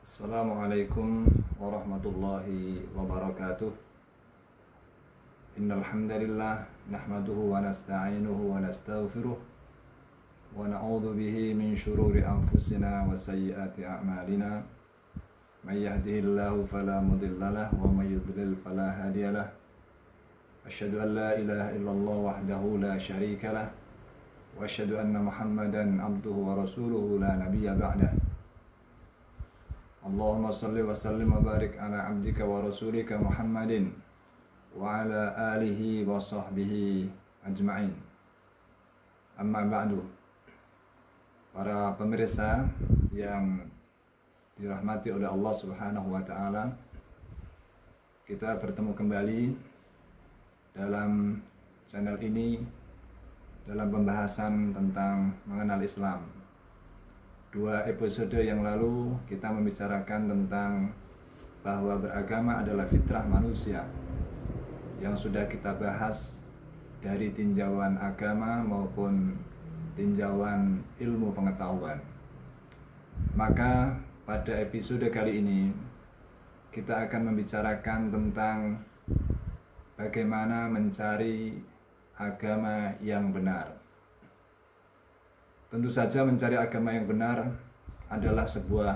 Assalamualaikum warahmatullahi wabarakatuh. Innal hamdalillah nahmaduhu wa nasta'inuhu wa nastaghfiruh wa na'udzu bihi min shururi anfusina wa sayyiati a'malina. May yahdihillahu fala mudilla lahu wa may yudlil fala hadiyalah. Asyhadu an la ilaha illallah wahdahu la syarika lah wa asyhadu anna Muhammadan abduhu wa rasuluhu la nabiyya ba'dah. Allahumma salli wa sallim wa barik ala abdika wa rasulika Muhammadin wa ala alihi wa sahbihi ajma'in. Amma ba'du. Para pemirsa yang dirahmati oleh Allah Subhanahu wa taala, kita bertemu kembali dalam channel ini dalam pembahasan tentang mengenal Islam. 2 episode yang lalu kita membicarakan tentang bahwa beragama adalah fitrah manusia yang sudah kita bahas dari tinjauan agama maupun tinjauan ilmu pengetahuan. Maka pada episode kali ini kita akan membicarakan tentang bagaimana mencari agama yang benar. Tentu saja mencari agama yang benar adalah sebuah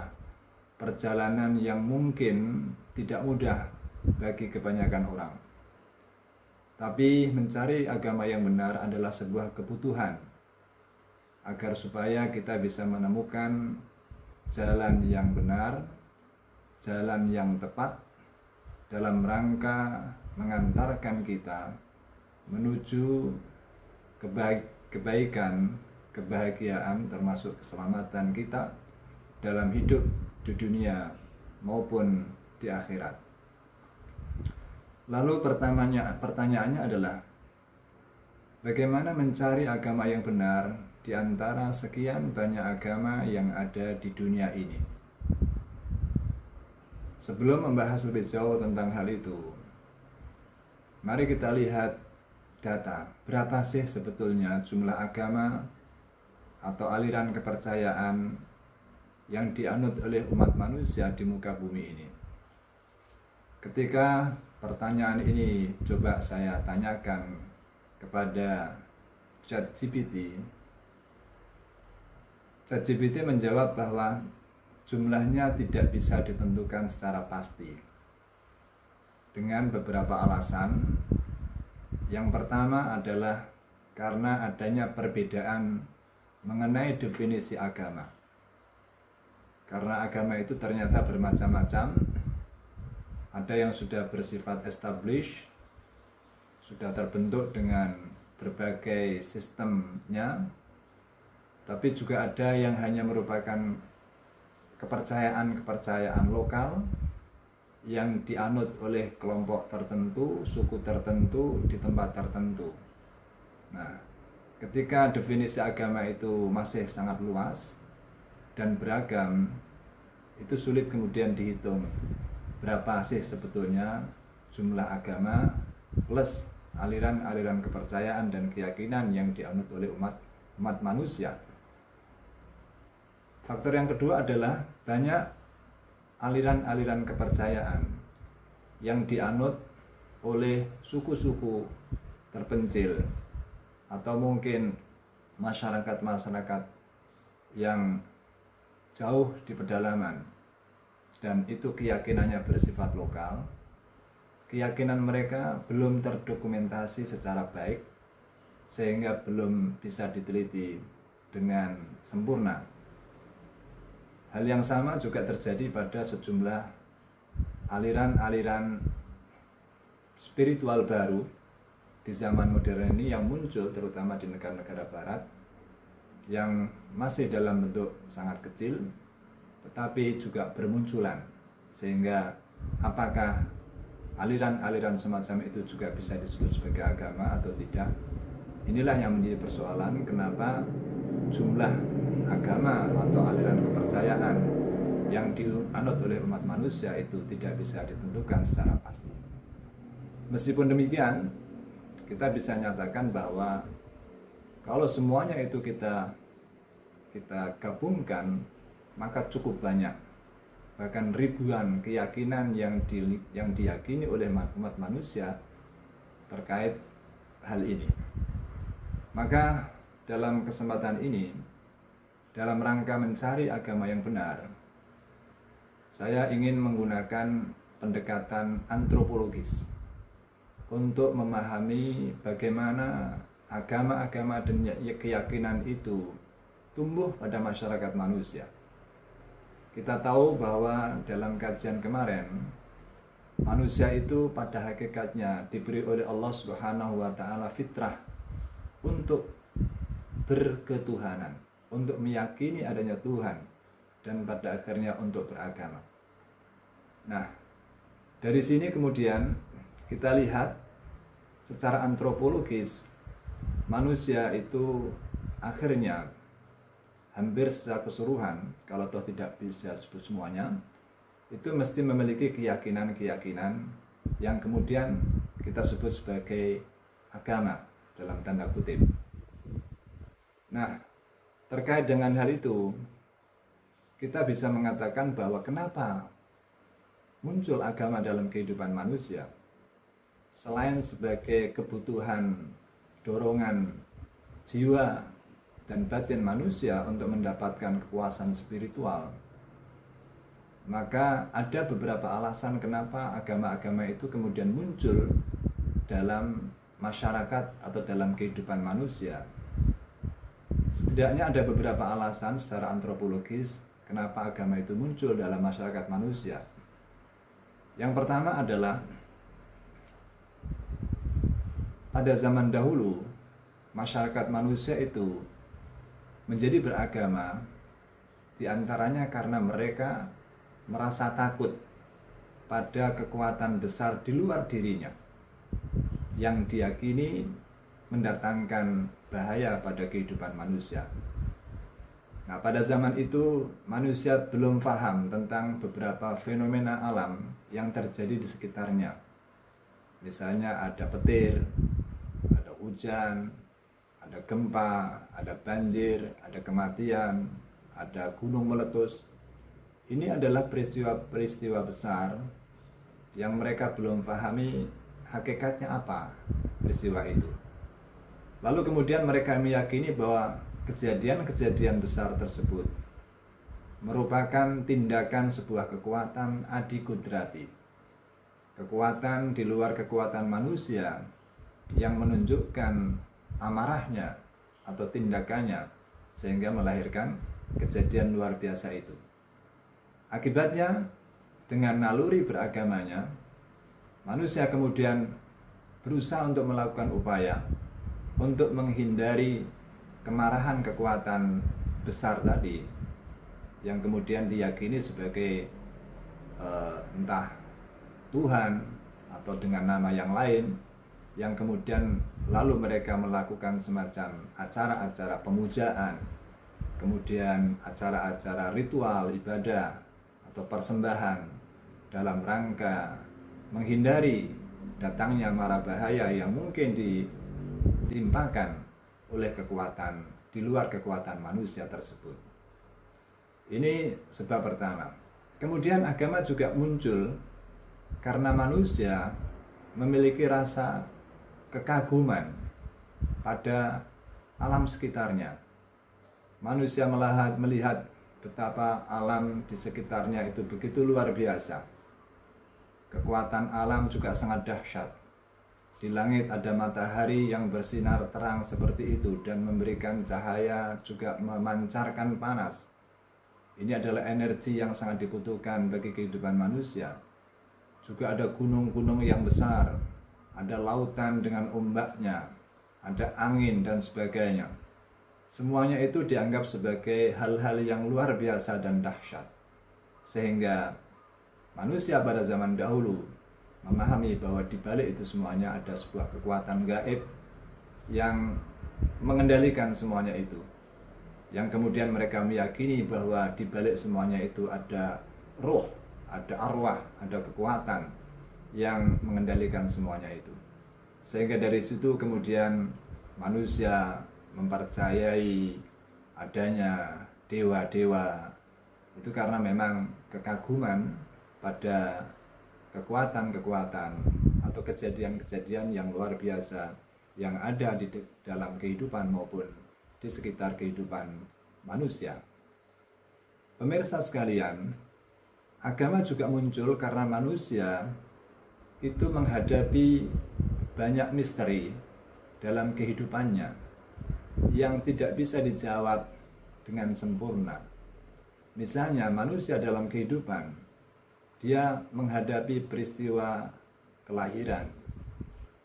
perjalanan yang mungkin tidak mudah bagi kebanyakan orang. Tapi mencari agama yang benar adalah sebuah kebutuhan agar supaya kita bisa menemukan jalan yang benar, jalan yang tepat dalam rangka mengantarkan kita menuju kebaikan, kebahagiaan termasuk keselamatan kita dalam hidup di dunia maupun di akhirat. Lalu pertanyaannya adalah bagaimana mencari agama yang benar di antara sekian banyak agama yang ada di dunia ini. Sebelum membahas lebih jauh tentang hal itu, mari kita lihat data. Berapa sih sebetulnya jumlah agama atau aliran kepercayaan yang dianut oleh umat manusia di muka bumi ini? Ketika pertanyaan ini coba saya tanyakan kepada ChatGPT menjawab bahwa jumlahnya tidak bisa ditentukan secara pasti dengan beberapa alasan. Yang pertama adalah karena adanya perbedaan mengenai definisi agama. Karena agama itu ternyata bermacam-macam. Ada yang sudah bersifat established, sudah terbentuk dengan berbagai sistemnya. Tapi juga ada yang hanya merupakan kepercayaan lokal yang dianut oleh kelompok tertentu, suku tertentu, di tempat tertentu. Nah, ketika definisi agama itu masih sangat luas dan beragam, itu sulit kemudian dihitung berapa sih sebetulnya jumlah agama plus aliran-aliran kepercayaan dan keyakinan yang dianut oleh umat manusia. Faktor yang kedua adalah banyak aliran-aliran kepercayaan yang dianut oleh suku-suku terpencil atau mungkin masyarakat-masyarakat yang jauh di pedalaman, dan itu keyakinannya bersifat lokal. Keyakinan mereka belum terdokumentasi secara baik sehingga belum bisa diteliti dengan sempurna. Hal yang sama juga terjadi pada sejumlah aliran-aliran spiritual baru di zaman modern ini yang muncul terutama di negara-negara barat yang masih dalam bentuk sangat kecil tetapi juga bermunculan, sehingga apakah aliran-aliran semacam itu juga bisa disebut sebagai agama atau tidak? Inilah yang menjadi persoalan kenapa jumlah agama atau aliran kepercayaan yang dianut oleh umat manusia itu tidak bisa ditentukan secara pasti. Meskipun demikian, kita bisa nyatakan bahwa kalau semuanya itu kita gabungkan, maka cukup banyak bahkan ribuan keyakinan yang diyakini oleh umat manusia terkait hal ini. Maka dalam kesempatan ini, dalam rangka mencari agama yang benar, saya ingin menggunakan pendekatan antropologis untuk memahami bagaimana agama-agama dan keyakinan itu tumbuh pada masyarakat manusia. Kita tahu bahwa dalam kajian kemarin, manusia itu pada hakikatnya diberi oleh Allah Subhanahu wa taala fitrah untuk berketuhanan, untuk meyakini adanya Tuhan, dan pada akhirnya untuk beragama. Nah, dari sini kemudian kita lihat secara antropologis, manusia itu akhirnya hampir secara keseluruhan, kalau toh tidak bisa sebut semuanya, itu mesti memiliki keyakinan-keyakinan yang kemudian kita sebut sebagai agama dalam tanda kutip. Nah, terkait dengan hal itu, kita bisa mengatakan bahwa kenapa muncul agama dalam kehidupan manusia selain sebagai kebutuhan dorongan jiwa dan batin manusia untuk mendapatkan kepuasan spiritual, maka ada beberapa alasan kenapa agama-agama itu kemudian muncul dalam masyarakat atau dalam kehidupan manusia. Setidaknya ada beberapa alasan secara antropologis kenapa agama itu muncul dalam masyarakat manusia. Yang pertama adalah pada zaman dahulu masyarakat manusia itu menjadi beragama diantaranya karena mereka merasa takut pada kekuatan besar di luar dirinya yang diyakini mendatangkan bahaya pada kehidupan manusia. Nah, pada zaman itu manusia belum paham tentang beberapa fenomena alam yang terjadi di sekitarnya. Misalnya ada petir, ada hujan, ada gempa, ada banjir, ada kematian, ada gunung meletus. Ini adalah peristiwa-peristiwa besar yang mereka belum pahami hakikatnya apa peristiwa itu. Lalu kemudian mereka meyakini bahwa kejadian-kejadian besar tersebut merupakan tindakan sebuah kekuatan adikudrati, kekuatan di luar kekuatan manusia yang menunjukkan amarahnya atau tindakannya sehingga melahirkan kejadian luar biasa itu. Akibatnya, dengan naluri beragamanya, manusia kemudian berusaha untuk melakukan upaya untuk menghindari kemarahan kekuatan besar tadi yang kemudian diyakini sebagai entah Tuhan atau dengan nama yang lain, yang kemudian lalu mereka melakukan semacam acara-acara pemujaan, kemudian acara-acara ritual ibadah atau persembahan dalam rangka menghindari datangnya mara bahaya yang mungkin ditimpakan oleh kekuatan di luar kekuatan manusia tersebut. Ini sebab pertama. Kemudian agama juga muncul karena manusia memiliki rasa kekaguman pada alam sekitarnya. Manusia melihat betapa alam di sekitarnya itu begitu luar biasa. Kekuatan alam juga sangat dahsyat. Di langit ada matahari yang bersinar terang seperti itu dan memberikan cahaya, juga memancarkan panas. Ini adalah energi yang sangat dibutuhkan bagi kehidupan manusia. Juga ada gunung-gunung yang besar, ada lautan dengan ombaknya, ada angin dan sebagainya. Semuanya itu dianggap sebagai hal-hal yang luar biasa dan dahsyat. Sehingga manusia pada zaman dahulu memahami bahwa di balik itu semuanya ada sebuah kekuatan gaib yang mengendalikan semuanya itu. Yang kemudian mereka meyakini bahwa di balik semuanya itu ada roh, ada arwah, ada kekuatan yang mengendalikan semuanya itu. Sehingga dari situ kemudian manusia mempercayai adanya dewa-dewa, Itu karena memang kekaguman pada kekuatan-kekuatan atau kejadian-kejadian yang luar biasa yang ada di dalam kehidupan maupun di sekitar kehidupan manusia. Pemirsa sekalian, agama juga muncul karena manusia itu menghadapi banyak misteri dalam kehidupannya yang tidak bisa dijawab dengan sempurna. Misalnya manusia dalam kehidupan, dia menghadapi peristiwa kelahiran,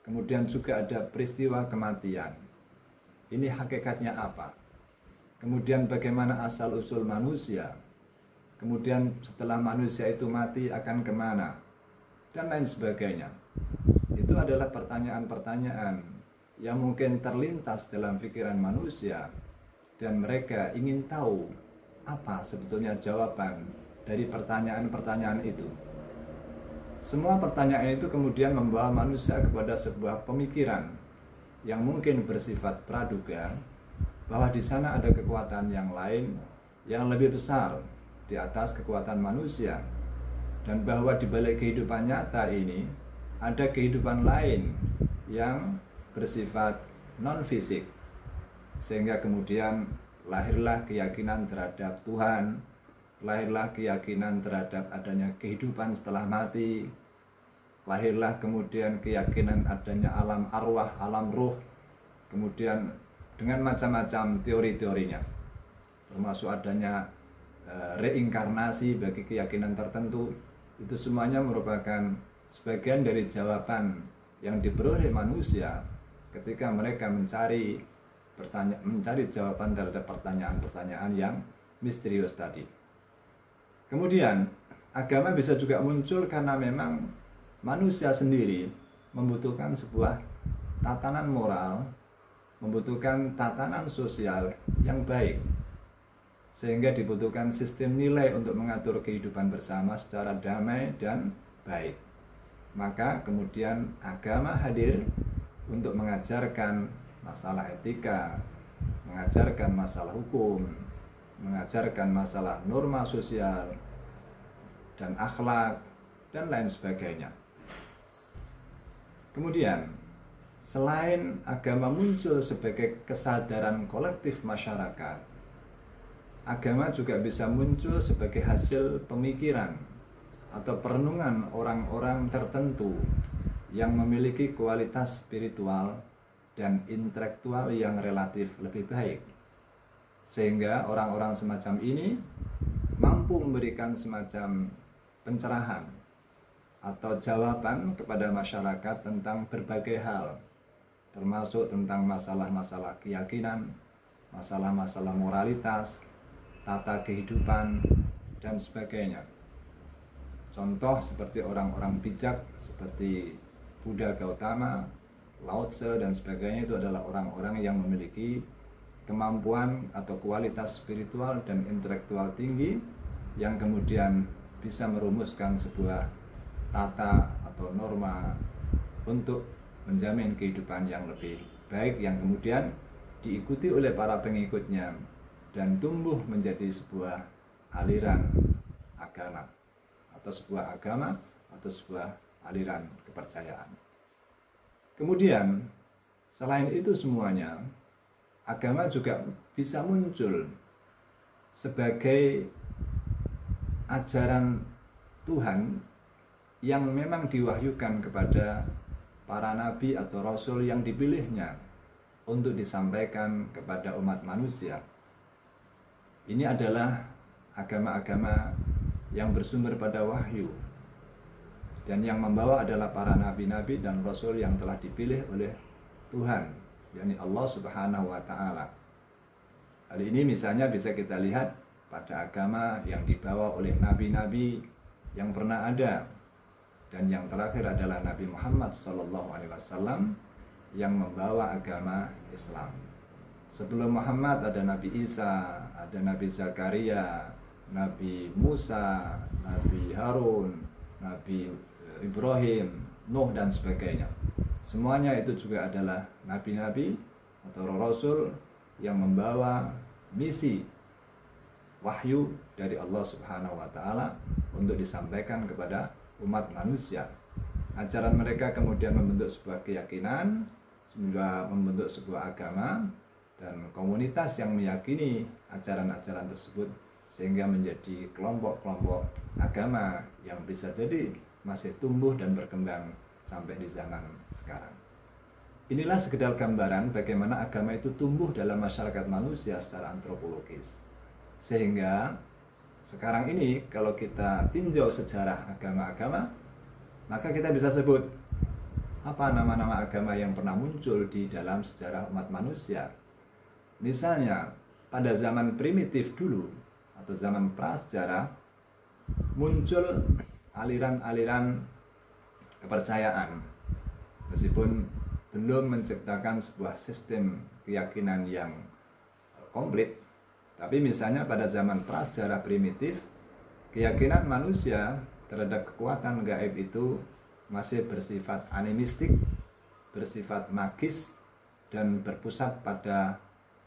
kemudian juga ada peristiwa kematian. Ini hakikatnya apa? Kemudian bagaimana asal-usul manusia? Kemudian setelah manusia itu mati akan kemana? Dan lain sebagainya. Itu adalah pertanyaan-pertanyaan yang mungkin terlintas dalam pikiran manusia, dan mereka ingin tahu apa sebetulnya jawaban dari pertanyaan-pertanyaan itu. Semua pertanyaan itu kemudian membawa manusia kepada sebuah pemikiran yang mungkin bersifat praduga, bahwa di sana ada kekuatan yang lain yang lebih besar di atas kekuatan manusia, dan bahwa di balik kehidupan nyata ini ada kehidupan lain yang bersifat non-fisik, sehingga kemudian lahirlah keyakinan terhadap Tuhan, lahirlah keyakinan terhadap adanya kehidupan setelah mati, lahirlah kemudian keyakinan adanya alam arwah, alam ruh, kemudian dengan macam-macam teori-teorinya, termasuk adanya reinkarnasi bagi keyakinan tertentu. Itu semuanya merupakan sebagian dari jawaban yang diperoleh manusia ketika mereka mencari jawaban terhadap pertanyaan-pertanyaan yang misterius tadi. Kemudian agama bisa juga muncul karena memang manusia sendiri membutuhkan sebuah tatanan moral, membutuhkan tatanan sosial yang baik, sehingga dibutuhkan sistem nilai untuk mengatur kehidupan bersama secara damai dan baik. Maka kemudian agama hadir untuk mengajarkan masalah etika, mengajarkan masalah hukum, mengajarkan masalah norma sosial dan akhlak dan lain sebagainya. Kemudian selain agama muncul sebagai kesadaran kolektif masyarakat, agama juga bisa muncul sebagai hasil pemikiran atau perenungan orang-orang tertentu yang memiliki kualitas spiritual dan intelektual yang relatif lebih baik, sehingga orang-orang semacam ini mampu memberikan semacam pencerahan atau jawaban kepada masyarakat tentang berbagai hal, termasuk tentang masalah-masalah keyakinan, masalah-masalah moralitas, tata kehidupan, dan sebagainya. Contoh seperti orang-orang bijak seperti Buddha Gautama, Lao Tse, dan sebagainya, itu adalah orang-orang yang memiliki kemampuan atau kualitas spiritual dan intelektual tinggi yang kemudian bisa merumuskan sebuah tata atau norma untuk menjamin kehidupan yang lebih baik, yang kemudian diikuti oleh para pengikutnya dan tumbuh menjadi sebuah aliran agama atau sebuah agama atau sebuah aliran kepercayaan. Kemudian selain itu semuanya, agama juga bisa muncul sebagai ajaran Tuhan yang memang diwahyukan kepada para nabi atau rasul yang dipilihnya untuk disampaikan kepada umat manusia. Ini adalah agama-agama yang bersumber pada wahyu, dan yang membawa adalah para nabi-nabi dan rasul yang telah dipilih oleh Tuhan, yakni Allah Subhanahu wa Ta'ala. Hal ini misalnya bisa kita lihat pada agama yang dibawa oleh nabi-nabi yang pernah ada, dan yang terakhir adalah Nabi Muhammad SAW yang membawa agama Islam. Sebelum Muhammad ada Nabi Isa, ada Nabi Zakaria, Nabi Musa, Nabi Harun, Nabi Ibrahim, Nuh, dan sebagainya. Semuanya itu juga adalah nabi-nabi atau rasul yang membawa misi wahyu dari Allah Subhanahu wa taala untuk disampaikan kepada umat manusia. Ajaran mereka kemudian membentuk sebuah keyakinan, membentuk sebuah agama dan komunitas yang meyakini ajaran-ajaran tersebut, sehingga menjadi kelompok-kelompok agama yang bisa jadi masih tumbuh dan berkembang sampai di zaman sekarang. Inilah sekedar gambaran bagaimana agama itu tumbuh dalam masyarakat manusia secara antropologis. Sehingga sekarang ini kalau kita tinjau sejarah agama-agama, maka kita bisa sebut apa nama-nama agama yang pernah muncul di dalam sejarah umat manusia. Misalnya pada zaman primitif dulu atau zaman prasejarah muncul aliran-aliran kepercayaan, meskipun belum menciptakan sebuah sistem keyakinan yang komplit. Tapi misalnya pada zaman prasejarah primitif, keyakinan manusia terhadap kekuatan gaib itu masih bersifat animistik, bersifat magis, dan berpusat pada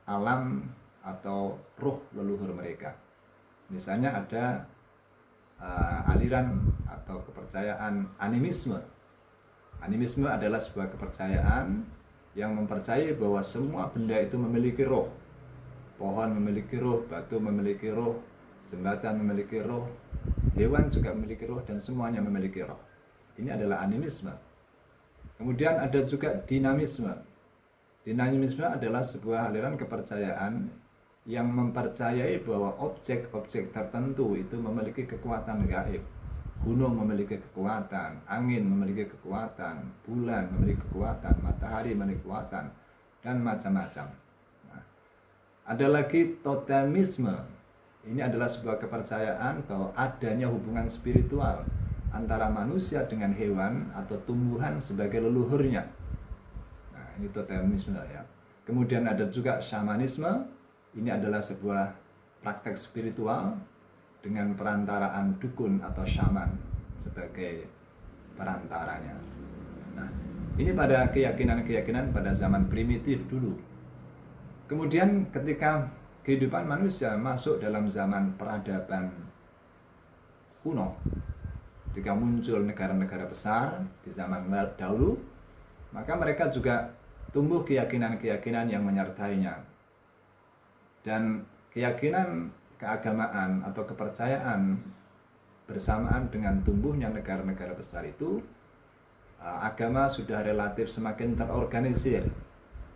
alam atau ruh leluhur mereka. Misalnya ada aliran atau kepercayaan animisme. Animisme adalah sebuah kepercayaan yang mempercayai bahwa semua benda itu memiliki roh. Pohon memiliki roh, batu memiliki roh, jembatan memiliki roh, hewan juga memiliki roh, dan semuanya memiliki roh. Ini adalah animisme. Kemudian ada juga dinamisme. Dinamisme adalah sebuah aliran kepercayaan yang mempercayai bahwa objek-objek tertentu itu memiliki kekuatan gaib. Gunung memiliki kekuatan, angin memiliki kekuatan, bulan memiliki kekuatan, matahari memiliki kekuatan, dan macam-macam. Ada lagi totemisme. Ini adalah sebuah kepercayaan bahwa adanya hubungan spiritual antara manusia dengan hewan atau tumbuhan sebagai leluhurnya. Nah, ini totemisme ya. Kemudian ada juga shamanisme. Ini adalah sebuah praktek spiritual dengan perantaraan dukun atau shaman sebagai perantaranya. Nah, ini pada keyakinan-keyakinan pada zaman primitif dulu. Kemudian ketika kehidupan manusia masuk dalam zaman peradaban kuno, ketika muncul negara-negara besar di zaman dahulu, maka mereka juga tumbuh keyakinan-keyakinan yang menyertainya. Dan keyakinan keagamaan atau kepercayaan bersamaan dengan tumbuhnya negara-negara besar itu, agama sudah relatif semakin terorganisir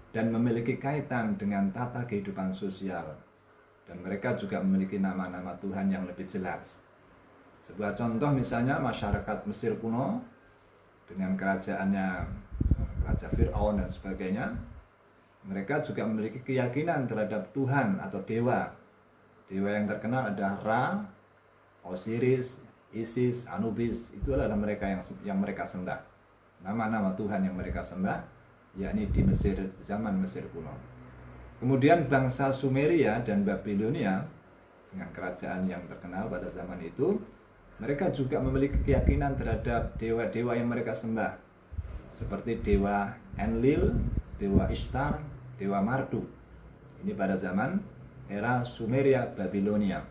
dan memiliki kaitan dengan tata kehidupan sosial, dan mereka juga memiliki nama-nama Tuhan yang lebih jelas. Sebuah contoh misalnya masyarakat Mesir kuno dengan kerajaannya Raja Fir'aun dan sebagainya, mereka juga memiliki keyakinan terhadap Tuhan atau dewa. Dewa yang terkenal ada Ra, Osiris, Isis, Anubis. Itu adalah mereka yang mereka sembah. Nama-nama Tuhan yang mereka sembah, yakni di Mesir, zaman Mesir kuno. Kemudian bangsa Sumeria dan Babilonia dengan kerajaan yang terkenal pada zaman itu, mereka juga memiliki keyakinan terhadap dewa-dewa yang mereka sembah, seperti dewa Enlil, dewa Ishtar, dewa Marduk. Ini pada zaman era Sumeria Babilonia.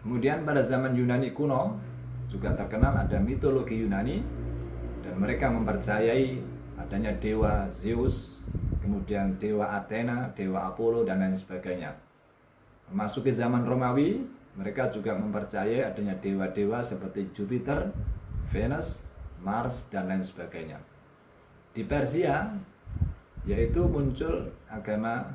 Kemudian pada zaman Yunani kuno juga terkenal ada mitologi Yunani, dan mereka mempercayai adanya dewa Zeus, kemudian dewa Athena, dewa Apollo, dan lain sebagainya. Memasuki zaman Romawi, mereka juga mempercayai adanya dewa-dewa seperti Jupiter, Venus, Mars, dan lain sebagainya. Di Persia, yaitu muncul agama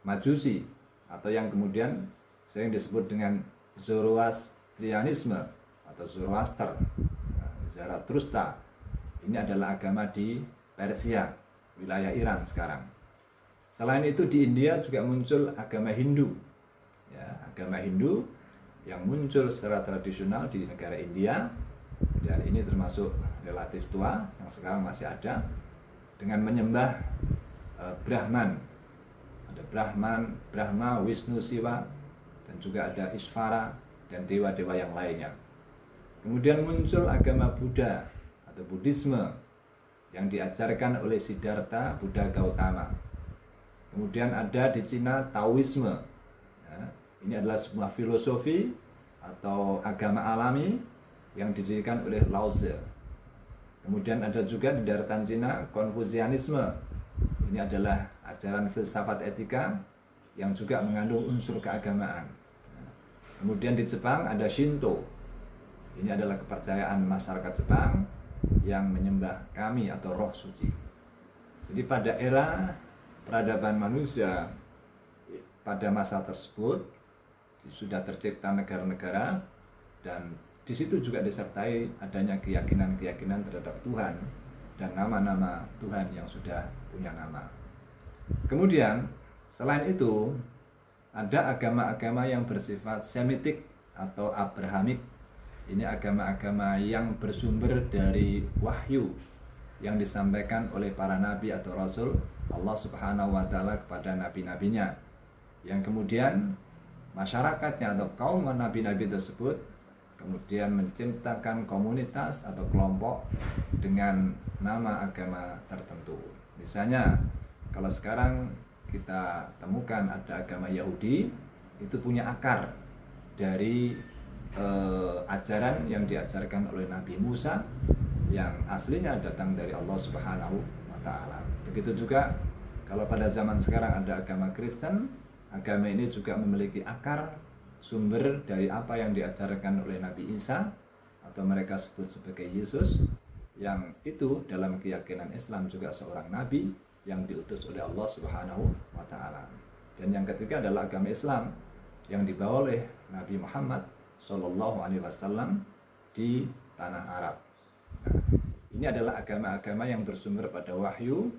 Majusi, atau yang kemudian sering disebut dengan Zoroastrianisme atau Zoroaster, Zarathustra. Ini adalah agama di Persia, wilayah Iran sekarang. Selain itu di India juga muncul agama Hindu. Ya, agama Hindu yang muncul secara tradisional di negara India, dan ini termasuk relatif tua yang sekarang masih ada, dengan menyembah Brahman. Ada Brahman, Brahma, Wisnu, Siwa, dan juga ada Isvara dan dewa-dewa yang lainnya. Kemudian muncul agama Buddha atau Buddhisme yang diajarkan oleh Siddhartha Buddha Gautama. Kemudian ada di Cina Taoisme. Ya, Ini adalah sebuah filosofi atau agama alami yang didirikan oleh Lao Tse. Kemudian ada juga di daratan Cina Konfusianisme. Ini adalah ajaran filsafat etika yang juga mengandung unsur keagamaan. Kemudian di Jepang ada Shinto. Ini adalah kepercayaan masyarakat Jepang yang menyembah kami atau roh suci. Jadi pada era peradaban manusia pada masa tersebut sudah tercipta negara-negara, dan di situ juga disertai adanya keyakinan-keyakinan terhadap Tuhan dan nama-nama Tuhan yang sudah punya nama. Kemudian selain itu ada agama-agama yang bersifat Semitik atau Abrahamik. Ini agama-agama yang bersumber dari wahyu yang disampaikan oleh para nabi atau rasul Allah Subhanahu wa taala kepada nabi-nabinya, yang kemudian masyarakatnya atau kaum nabi-nabi tersebut kemudian menciptakan komunitas atau kelompok dengan nama agama tertentu. Misalnya kalau sekarang kita temukan ada agama Yahudi, itu punya akar dari ajaran yang diajarkan oleh Nabi Musa yang aslinya datang dari Allah Subhanahu wa taala. Begitu juga kalau pada zaman sekarang ada agama Kristen, agama ini juga memiliki akar sumber dari apa yang diajarkan oleh Nabi Isa atau mereka sebut sebagai Yesus, yang itu dalam keyakinan Islam juga seorang nabi yang diutus oleh Allah Subhanahu wa taala. Dan yang ketiga adalah agama Islam yang dibawa oleh Nabi Muhammad Shallallahu alaihi wasallam di tanah Arab. Nah, ini adalah agama-agama yang bersumber pada wahyu,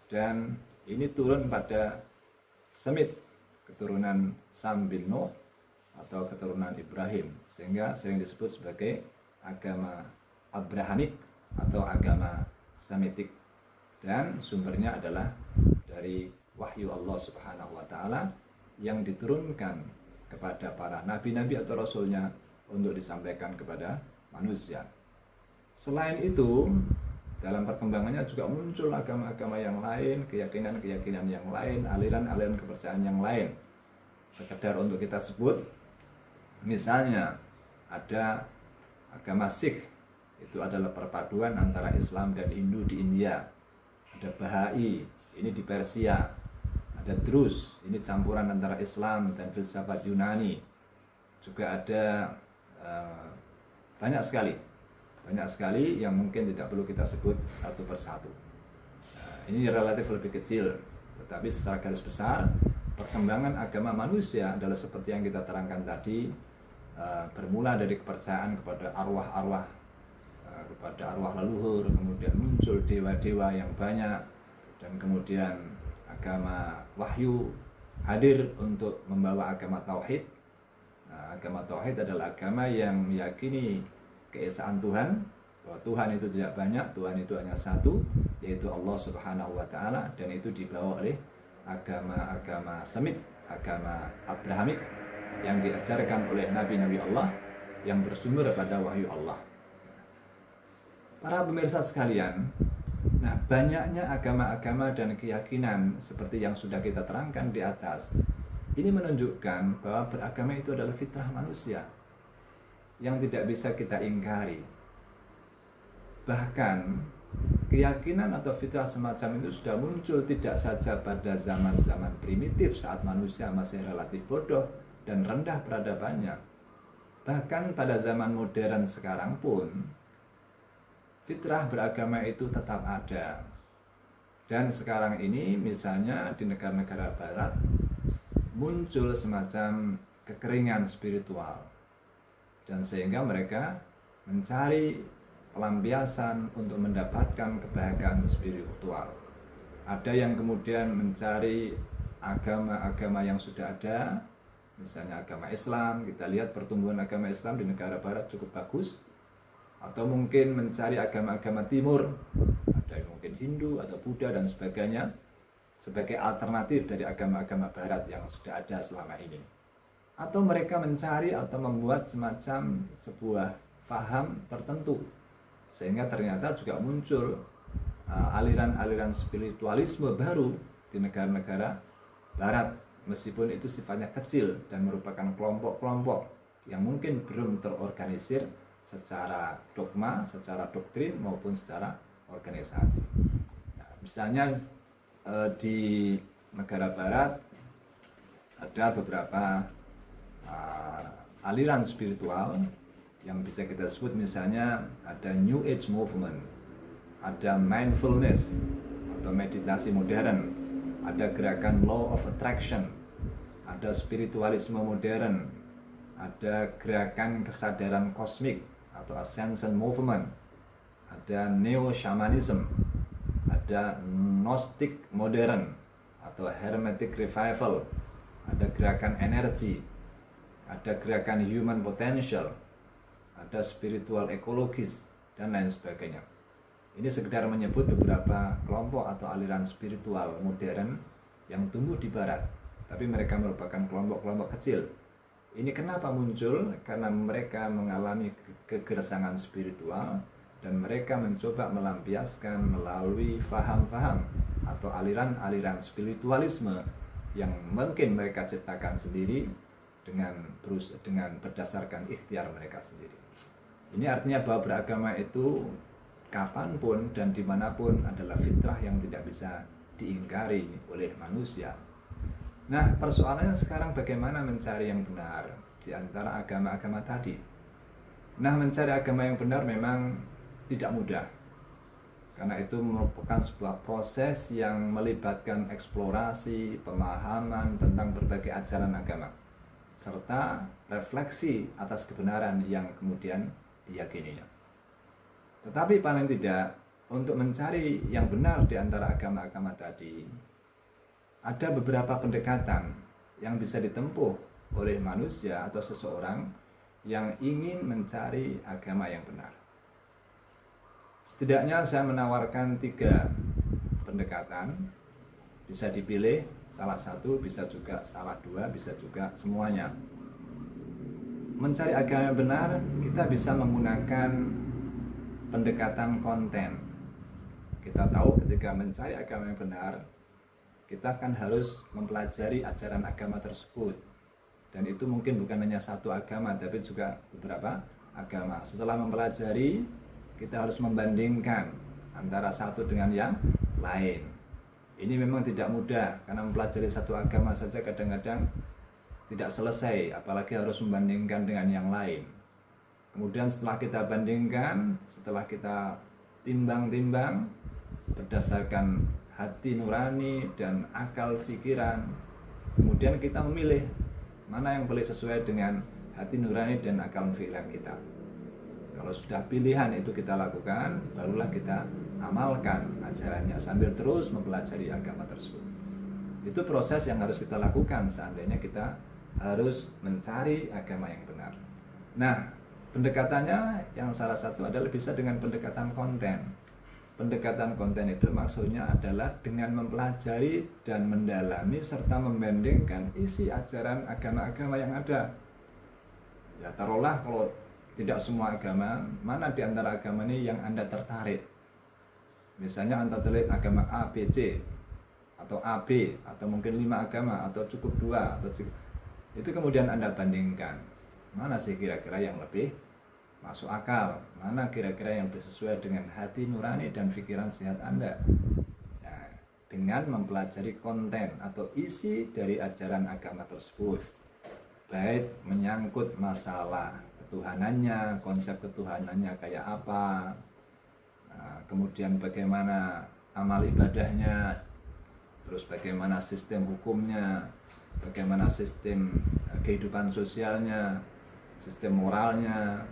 dan ini turun pada Semit, keturunan Sam bin Nuh atau keturunan Ibrahim, sehingga sering disebut sebagai agama Abrahamik atau agama Semitik, dan sumbernya adalah dari wahyu Allah Subhanahu wa taala yang diturunkan kepada para nabi-nabi atau rasulnya untuk disampaikan kepada manusia. Selain itu, dalam perkembangannya juga muncul agama-agama yang lain, keyakinan-keyakinan yang lain, aliran-aliran kepercayaan yang lain. Sekedar untuk kita sebut, misalnya ada agama Sikh, itu adalah perpaduan antara Islam dan Hindu di India. Ada Bahai, ini di Persia. Ada Drus, ini campuran antara Islam dan filsafat Yunani. Juga ada banyak sekali yang mungkin tidak perlu kita sebut satu persatu. Ini relatif lebih kecil, tetapi secara garis besar perkembangan agama manusia adalah seperti yang kita terangkan tadi, bermula dari kepercayaan kepada arwah-arwah, kepada arwah leluhur, kemudian muncul dewa-dewa yang banyak, dan kemudian agama wahyu hadir untuk membawa agama tauhid. Nah, agama tauhid adalah agama yang meyakini keesaan Tuhan, bahwa Tuhan itu tidak banyak, Tuhan itu hanya satu, yaitu Allah Subhanahu wa taala, dan itu dibawa oleh agama-agama Semit, agama Abrahamik yang diajarkan oleh nabi-nabi Allah yang bersumber pada wahyu Allah. Para pemirsa sekalian, nah, banyaknya agama-agama dan keyakinan seperti yang sudah kita terangkan di atas, ini menunjukkan bahwa beragama itu adalah fitrah manusia yang tidak bisa kita ingkari. Bahkan keyakinan atau fitrah semacam itu sudah muncul tidak saja pada zaman-zaman primitif saat manusia masih relatif bodoh dan rendah peradabannya. Bahkan pada zaman modern sekarang pun fitrah beragama itu tetap ada. Dan sekarang ini misalnya di negara-negara barat muncul semacam kekeringan spiritual, dan sehingga mereka mencari pelampiasan untuk mendapatkan kebahagiaan spiritual. Ada yang kemudian mencari agama-agama yang sudah ada, misalnya agama Islam. Kita lihat pertumbuhan agama Islam di negara barat cukup bagus. Atau mungkin mencari agama-agama timur, ada yang mungkin Hindu atau Buddha dan sebagainya, sebagai alternatif dari agama-agama barat yang sudah ada selama ini. Atau mereka mencari atau membuat semacam sebuah paham tertentu, sehingga ternyata juga muncul aliran-aliran spiritualisme baru di negara-negara barat, meskipun itu sifatnya kecil dan merupakan kelompok-kelompok yang mungkin belum terorganisir secara dogma, secara doktrin maupun secara organisasi. Nah, misalnya di negara barat ada beberapa aliran spiritual yang bisa kita sebut, misalnya ada New Age Movement, ada mindfulness atau meditasi modern, ada gerakan Law of Attraction, ada spiritualisme modern, ada gerakan kesadaran kosmik atau Ascension Movement, ada Neo Shamanism, ada Gnostic modern atau Hermetic Revival, ada gerakan energi, ada gerakan human potential, ada spiritual ekologis, dan lain sebagainya. Ini sekedar menyebut beberapa kelompok atau aliran spiritual modern yang tumbuh di barat, tapi mereka merupakan kelompok-kelompok kecil. Ini kenapa muncul? Karena mereka mengalami kegersangan spiritual dan mereka mencoba melampiaskan melalui faham-faham atau aliran-aliran spiritualisme yang mungkin mereka ciptakan sendiri dengan berdasarkan ikhtiar mereka sendiri. Ini artinya bahwa beragama itu kapanpun dan dimanapun adalah fitrah yang tidak bisa diingkari oleh manusia. Nah, persoalannya sekarang bagaimana mencari yang benar di antara agama-agama tadi. Nah, mencari agama yang benar memang tidak mudah, karena itu merupakan sebuah proses yang melibatkan eksplorasi, pemahaman tentang berbagai ajaran agama, serta refleksi atas kebenaran yang kemudian diyakininya. Tetapi paling tidak, untuk mencari yang benar di antara agama-agama tadi, ada beberapa pendekatan yang bisa ditempuh oleh manusia atau seseorang yang ingin mencari agama yang benar. Setidaknya saya menawarkan 3 pendekatan, bisa dipilih salah satu, bisa juga salah 2, bisa juga semuanya. Mencari agama yang benar, kita bisa menggunakan pendekatan konten. Kita tahu ketika mencari agama yang benar, kita kan harus mempelajari ajaran agama tersebut. Dan itu mungkin bukan hanya satu agama, tapi juga beberapa agama. Setelah mempelajari, kita harus membandingkan antara satu dengan yang lain. Ini memang tidak mudah, karena mempelajari satu agama saja kadang-kadang tidak selesai, apalagi harus membandingkan dengan yang lain. Kemudian setelah kita bandingkan, setelah kita timbang-timbang berdasarkan hati nurani dan akal pikiran, kemudian kita memilih mana yang boleh sesuai dengan hati nurani dan akal pikiran kita. Kalau sudah pilihan itu kita lakukan, barulah kita amalkan ajarannya sambil terus mempelajari agama tersebut. Itu proses yang harus kita lakukan seandainya kita harus mencari agama yang benar. Nah, pendekatannya yang salah satu adalah bisa dengan pendekatan konten. Pendekatan konten itu maksudnya adalah dengan mempelajari dan mendalami serta membandingkan isi ajaran agama-agama yang ada. Ya, taruhlah kalau tidak semua agama, mana di antara agama ini yang Anda tertarik? Misalnya Anda tertarik agama A, B, C, atau A, B, atau mungkin 5 agama, atau cukup 2, atau itu kemudian Anda bandingkan. Mana sih kira-kira yang lebih masuk akal? Mana kira-kira yang sesuai dengan hati nurani dan pikiran sehat Anda? Nah, dengan mempelajari konten atau isi dari ajaran agama tersebut, baik menyangkut masalah ketuhanannya, konsep ketuhanannya kayak apa, nah, kemudian bagaimana amal ibadahnya, terus bagaimana sistem hukumnya, bagaimana sistem kehidupan sosialnya, sistem moralnya.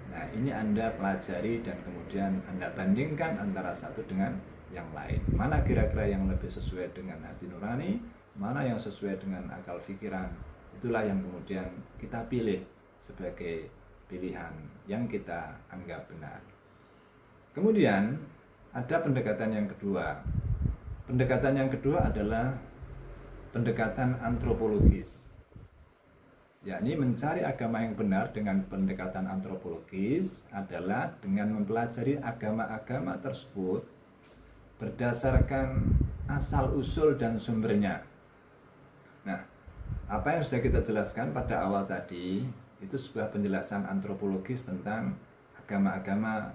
Nah, ini Anda pelajari dan kemudian Anda bandingkan antara satu dengan yang lain. Mana kira-kira yang lebih sesuai dengan hati nurani, mana yang sesuai dengan akal pikiran. Itulah yang kemudian kita pilih sebagai pilihan yang kita anggap benar. Kemudian ada pendekatan yang kedua. Pendekatan yang kedua adalah pendekatan antropologis, yakni mencari agama yang benar dengan pendekatan antropologis adalah dengan mempelajari agama-agama tersebut berdasarkan asal-usul dan sumbernya. Nah, Apa yang sudah kita jelaskan pada awal tadi itu sebuah penjelasan antropologis tentang agama-agama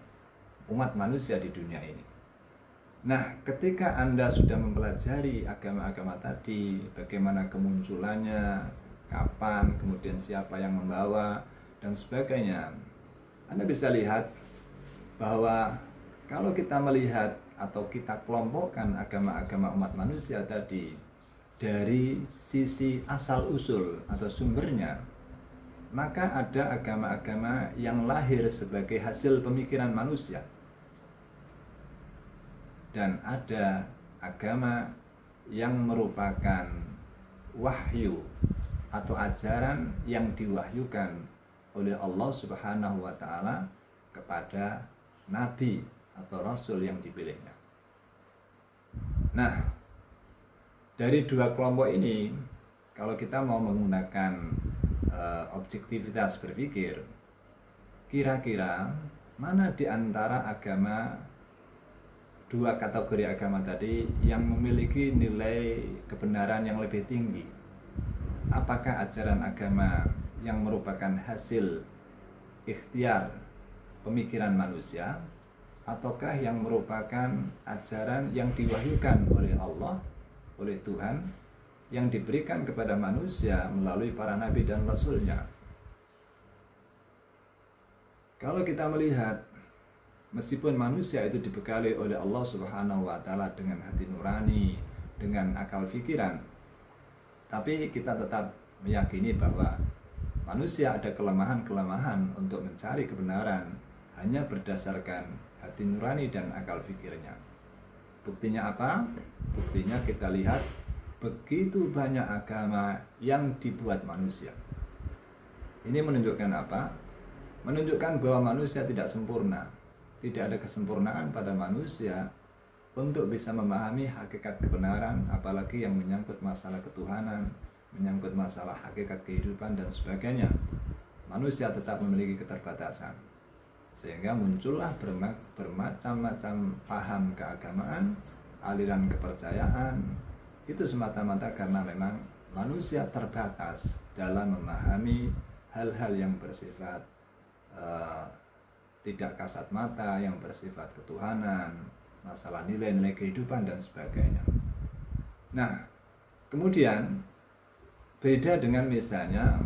umat manusia di dunia ini. Nah, ketika Anda sudah mempelajari agama-agama tadi, bagaimana kemunculannya, kapan, kemudian siapa yang membawa, dan sebagainya, Anda bisa lihat bahwa kalau kita melihat atau kita kelompokkan agama-agama umat manusia tadi dari sisi asal-usul atau sumbernya, maka ada agama-agama yang lahir sebagai hasil pemikiran manusia, dan ada agama yang merupakan wahyu atau ajaran yang diwahyukan oleh Allah Subhanahu wa Ta'ala kepada nabi atau rasul yang dipilihnya. Nah, dari dua kelompok ini, kalau kita mau menggunakan objektivitas berpikir, kira-kira mana di antara dua kategori agama tadi yang memiliki nilai kebenaran yang lebih tinggi? Apakah ajaran agama yang merupakan hasil ikhtiar pemikiran manusia, ataukah yang merupakan ajaran yang diwahyukan oleh Allah, oleh Tuhan, yang diberikan kepada manusia melalui para nabi dan rasulnya? Kalau kita melihat, meskipun manusia itu dibekali oleh Allah Subhanahu wa Ta'ala dengan hati nurani, dengan akal pikiran, tapi kita tetap meyakini bahwa manusia ada kelemahan-kelemahan untuk mencari kebenaran hanya berdasarkan hati nurani dan akal pikirnya. Buktinya apa? Buktinya kita lihat begitu banyak agama yang dibuat manusia. Ini menunjukkan apa? Menunjukkan bahwa manusia tidak sempurna. Tidak ada kesempurnaan pada manusia untuk bisa memahami hakikat kebenaran, apalagi yang menyangkut masalah ketuhanan, menyangkut masalah hakikat kehidupan dan sebagainya. Manusia tetap memiliki keterbatasan, sehingga muncullah bermacam-macam paham keagamaan, aliran kepercayaan. Itu semata-mata karena memang manusia terbatas dalam memahami hal-hal yang bersifat tidak kasat mata, yang bersifat ketuhanan, masalah nilai-nilai kehidupan dan sebagainya. Nah, kemudian beda dengan misalnya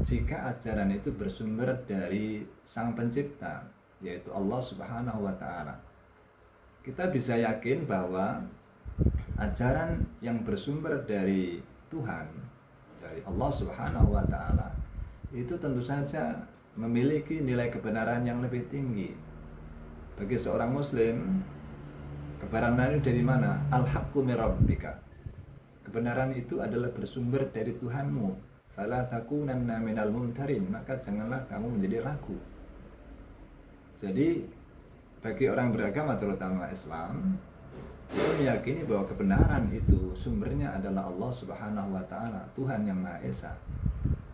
jika ajaran itu bersumber dari Sang Pencipta, yaitu Allah Subhanahu wa Ta'ala. Kita bisa yakin bahwa ajaran yang bersumber dari Tuhan, dari Allah Subhanahu wa Ta'ala, itu tentu saja memiliki nilai kebenaran yang lebih tinggi. Bagi seorang muslim, kebenaran itu dari mana? Al-haqqu min rabbika. Kebenaran itu adalah bersumber dari Tuhanmu. Fala takunanna minal mumtarin, maka janganlah kamu menjadi ragu. Jadi bagi orang beragama, terutama Islam, itu meyakini bahwa kebenaran itu sumbernya adalah Allah Subhanahu wa Ta'ala, Tuhan yang Maha Esa.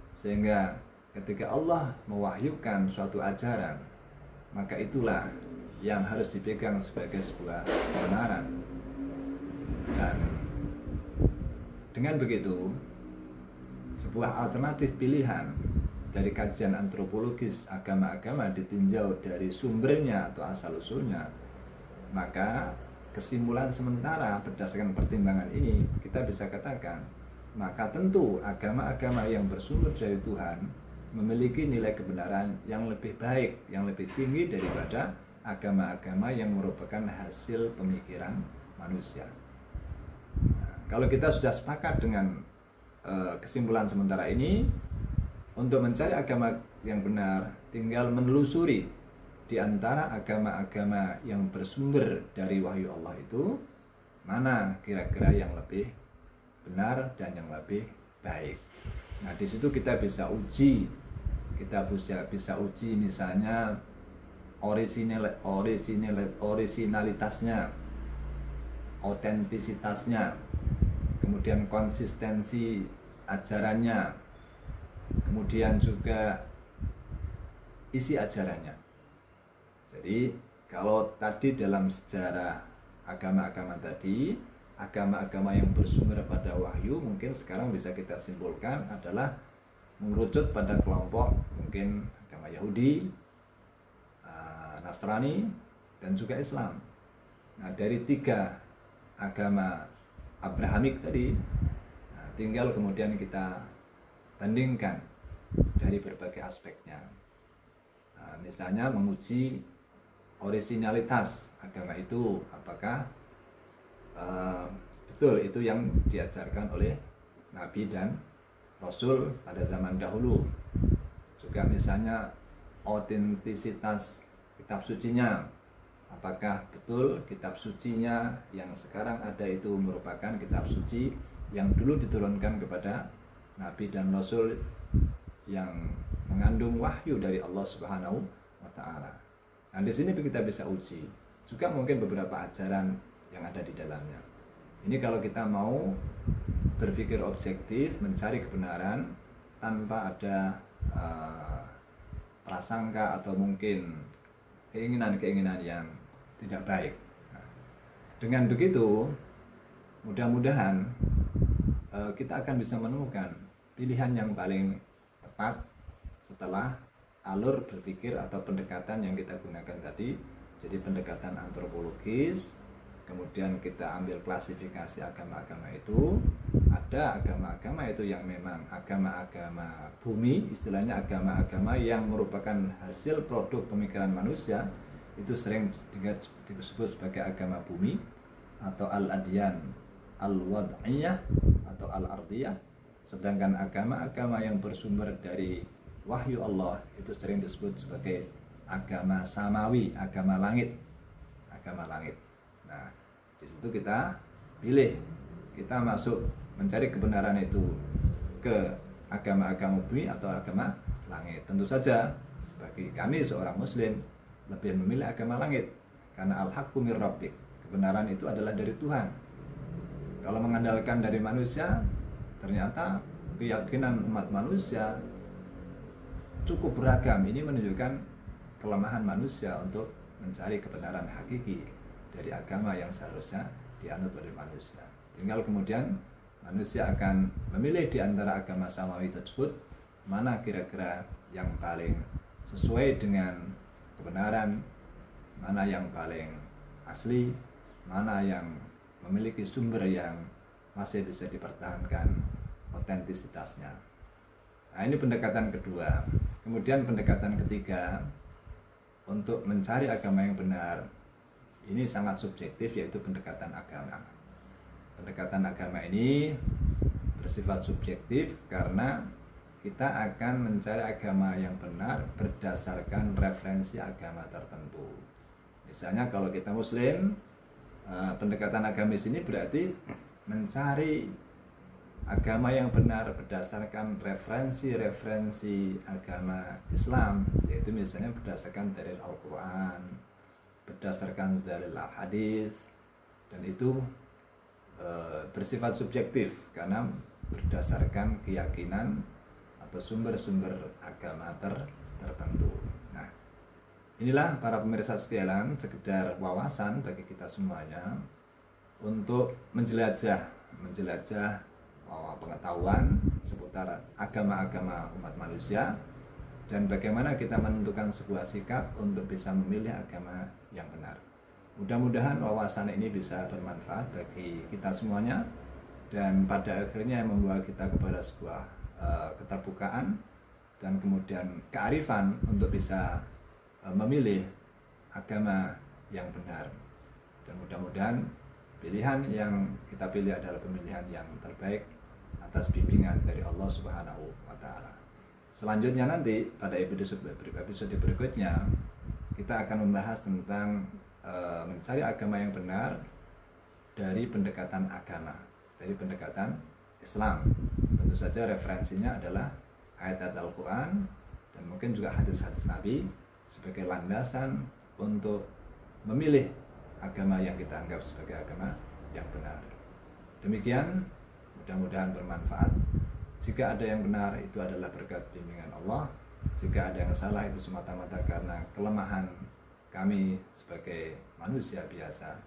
Sehingga ketika Allah mewahyukan suatu ajaran, maka itulah yang harus dipegang sebagai sebuah kebenaran. Dan dengan begitu, sebuah alternatif pilihan dari kajian antropologis agama-agama ditinjau dari sumbernya atau asal-usulnya, maka kesimpulan sementara berdasarkan pertimbangan ini kita bisa katakan, maka tentu agama-agama yang bersumber dari Tuhan memiliki nilai kebenaran yang lebih baik, yang lebih tinggi daripada agama-agama yang merupakan hasil pemikiran manusia. Nah, kalau kita sudah sepakat dengan kesimpulan sementara ini, untuk mencari agama yang benar tinggal menelusuri di antara agama-agama yang bersumber dari wahyu Allah itu, mana kira-kira yang lebih benar dan yang lebih baik. Nah, di situ kita bisa uji, bisa uji misalnya originalitasnya, otentisitasnya, kemudian konsistensi ajarannya, kemudian juga isi ajarannya. Jadi kalau tadi dalam sejarah agama-agama tadi agama-agama yang bersumber pada wahyu mungkin sekarang bisa kita simpulkan adalah mengerucut pada kelompok mungkin agama Yahudi, Nasrani, dan juga Islam. Nah, dari 3 agama Abrahamik tadi, tinggal kemudian kita bandingkan dari berbagai aspeknya. Misalnya menguji orisinalitas agama itu, apakah betul itu yang diajarkan oleh Nabi dan Rasul pada zaman dahulu. Juga misalnya otentisitas kitab sucinya, apakah betul kitab sucinya yang sekarang ada itu merupakan kitab suci yang dulu diturunkan kepada Nabi dan Rasul yang mengandung wahyu dari Allah Subhanahu wa Ta'ala. Nah, di sini kita bisa uji. Juga mungkin beberapa ajaran yang ada di dalamnya. Ini kalau kita mau berpikir objektif, mencari kebenaran tanpa ada prasangka atau mungkin keinginan-keinginan yang tidak baik. Nah, dengan begitu, mudah-mudahan kita akan bisa menemukan pilihan yang paling tepat setelah alur berpikir atau pendekatan yang kita gunakan tadi. Jadi pendekatan antropologis, kemudian kita ambil klasifikasi agama-agama itu. Ada agama-agama itu yang memang agama-agama bumi, istilahnya agama-agama yang merupakan hasil produk pemikiran manusia, itu sering disebut sebagai agama bumi atau al-adyan al-wad'iyah atau al-ardiyah. Sedangkan agama-agama yang bersumber dari wahyu Allah itu sering disebut sebagai agama samawi, agama langit, agama langit. Nah, di situ kita pilih, kita masuk mencari kebenaran itu ke agama-agama bumi atau agama langit. Tentu saja bagi kami seorang muslim lebih memilih agama langit, karena al-haqqu mir rabbik, kebenaran itu adalah dari Tuhan. Kalau mengandalkan dari manusia, ternyata keyakinan umat manusia cukup beragam. Ini menunjukkan kelemahan manusia untuk mencari kebenaran hakiki dari agama yang seharusnya dianut oleh manusia. Tinggal kemudian manusia akan memilih di antara agama samawi tersebut mana kira-kira yang paling sesuai dengan kebenaran, mana yang paling asli, mana yang memiliki sumber yang masih bisa dipertahankan otentisitasnya. Nah, ini pendekatan kedua. Kemudian pendekatan ketiga, untuk mencari agama yang benar, ini sangat subjektif, yaitu pendekatan agama. Pendekatan agama ini bersifat subjektif karena kita akan mencari agama yang benar berdasarkan referensi agama tertentu. Misalnya kalau kita muslim, pendekatan agamis ini berarti mencari agama yang benar berdasarkan referensi-referensi agama Islam, yaitu misalnya berdasarkan dalil Al-Quran, berdasarkan dalil Al-Hadis, dan itu bersifat subjektif karena berdasarkan keyakinan atau sumber-sumber agama tertentu. Nah, inilah para pemirsa sekalian, sekedar wawasan bagi kita semuanya untuk menjelajah pengetahuan seputar agama-agama umat manusia dan bagaimana kita menentukan sebuah sikap untuk bisa memilih agama yang benar. Mudah-mudahan wawasan ini bisa bermanfaat bagi kita semuanya dan pada akhirnya membawa kita kepada sebuah keterbukaan dan kemudian kearifan untuk bisa memilih agama yang benar. Dan mudah-mudahan pilihan yang kita pilih adalah pemilihan yang terbaik atas bimbingan dari Allah Subhanahu wa Ta'ala. Selanjutnya nanti pada episode berikutnya kita akan membahas tentang mencari agama yang benar dari pendekatan agama, dari pendekatan Islam. Tentu saja referensinya adalah ayat-ayat Al-Quran dan mungkin juga hadis-hadis Nabi sebagai landasan untuk memilih agama yang kita anggap sebagai agama yang benar. Demikian, mudah-mudahan bermanfaat. Jika ada yang benar, itu adalah berkat bimbingan Allah. Jika ada yang salah, itu semata-mata karena kelemahan kami sebagai manusia biasa.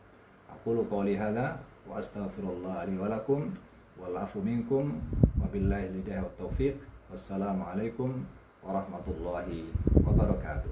Aqulu qouli hadza wa astaghfirullah li wa lakum wal afu minkum wabillahi hidayah wat taufiq. Wassalamualaikum warahmatullahi wabarakatuh.